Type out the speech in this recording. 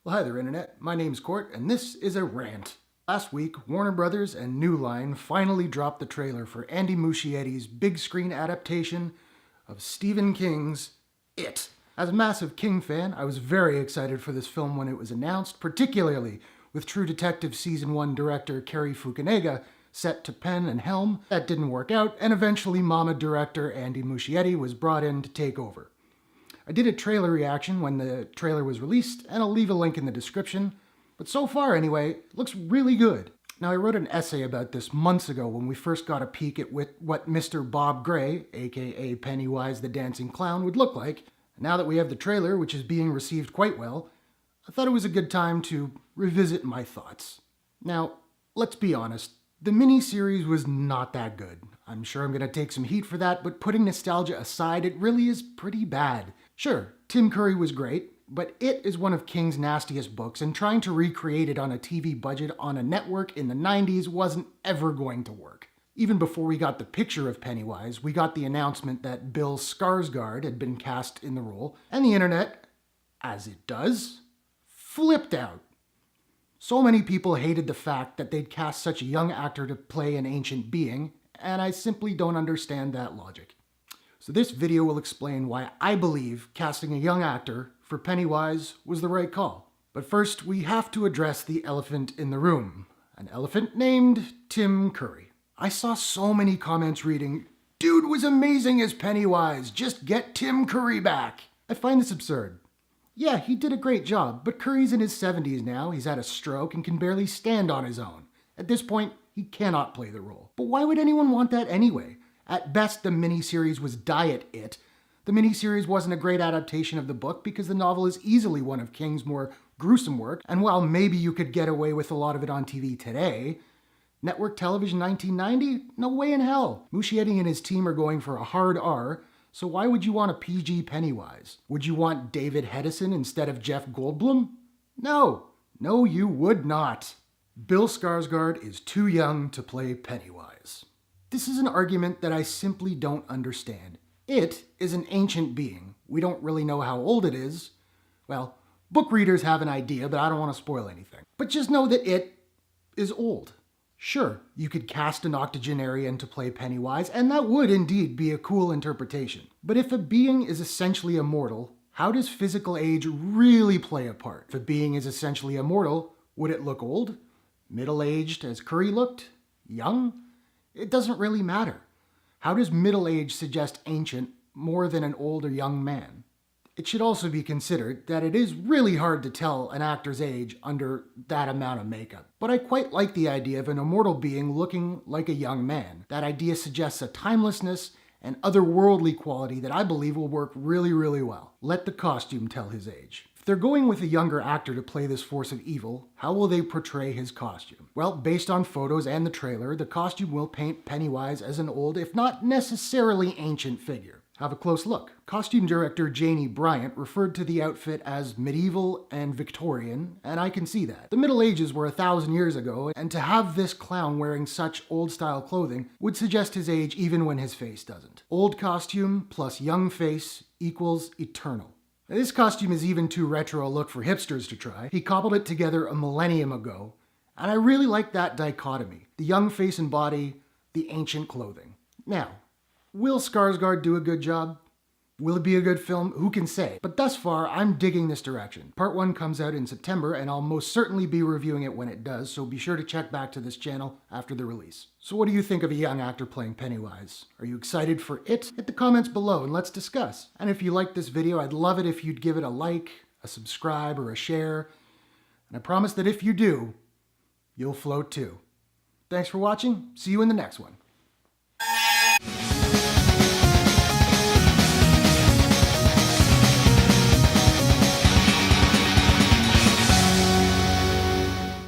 Well, hi there, Internet. My name's Court, and this is a rant. Last week, Warner Brothers and New Line finally dropped the trailer for Andy Muschietti's big screen adaptation of Stephen King's It. As a massive King fan, I was very excited for this film when it was announced, particularly with True Detective Season 1 director Cary Fukunaga set to pen and helm. That didn't work out, and eventually Mama director Andy Muschietti was brought in to take over. I did a trailer reaction when the trailer was released, and I'll leave a link in the description. But so far, anyway, it looks really good. Now, I wrote an essay about this months ago when we first got a peek at what Mr. Bob Gray, aka Pennywise the Dancing Clown, would look like. And now that we have the trailer, which is being received quite well, I thought it was a good time to revisit my thoughts. Now, let's be honest, the miniseries was not that good. I'm sure I'm going to take some heat for that, but putting nostalgia aside, it really is pretty bad. Sure, Tim Curry was great, but It is one of King's nastiest books, and trying to recreate it on a TV budget on a network in the 90s wasn't ever going to work. Even before we got the picture of Pennywise, we got the announcement that Bill Skarsgård had been cast in the role, and the internet, as it does, flipped out. So many people hated the fact that they'd cast such a young actor to play an ancient being, and I simply don't understand that logic. So this video will explain why I believe casting a young actor for Pennywise was the right call. But first, we have to address the elephant in the room. An elephant named Tim Curry. I saw so many comments reading, "Dude was amazing as Pennywise, just get Tim Curry back." I find this absurd. Yeah, he did a great job, but Curry's in his 70s now, he's had a stroke and can barely stand on his own. At this point, he cannot play the role. But why would anyone want that anyway? At best, the miniseries was Diet It. The miniseries wasn't a great adaptation of the book because the novel is easily one of King's more gruesome work, and while maybe you could get away with a lot of it on TV today, network television 1990? No way in hell. Muschietti and his team are going for a hard R, so why would you want a PG Pennywise? Would you want David Hedison instead of Jeff Goldblum? No. No, you would not. Bill Skarsgård is too young to play Pennywise. This is an argument that I simply don't understand. It is an ancient being. We don't really know how old it is. Well, book readers have an idea, but I don't want to spoil anything. But just know that it is old. Sure, you could cast an octogenarian to play Pennywise, and that would indeed be a cool interpretation. But if a being is essentially immortal, how does physical age really play a part? If a being is essentially immortal, would it look old? Middle-aged as Curry looked? Young? It doesn't really matter. How does middle age suggest ancient more than an old or young man? It should also be considered that it is really hard to tell an actor's age under that amount of makeup. But I quite like the idea of an immortal being looking like a young man. That idea suggests a timelessness and otherworldly quality that I believe will work really, really well. Let the costume tell his age. If they're going with a younger actor to play this force of evil, how will they portray his costume? Well, based on photos and the trailer, the costume will paint Pennywise as an old, if not necessarily ancient figure. Have a close look. Costume director Janie Bryant referred to the outfit as medieval and Victorian, and I can see that. The Middle Ages were 1,000 years ago, and to have this clown wearing such old-style clothing would suggest his age even when his face doesn't. Old costume plus young face equals eternal. This costume is even too retro a look for hipsters to try. He cobbled it together a millennium ago, and I really like that dichotomy. The young face and body, the ancient clothing. Now, will Skarsgård do a good job? Will it be a good film? Who can say? But thus far, I'm digging this direction. Part 1 comes out in September, and I'll most certainly be reviewing it when it does, so be sure to check back to this channel after the release. So what do you think of a young actor playing Pennywise? Are you excited for it? Hit the comments below and let's discuss. And if you liked this video, I'd love it if you'd give it a like, a subscribe, or a share. And I promise that if you do, you'll float too. Thanks for watching. See you in the next one.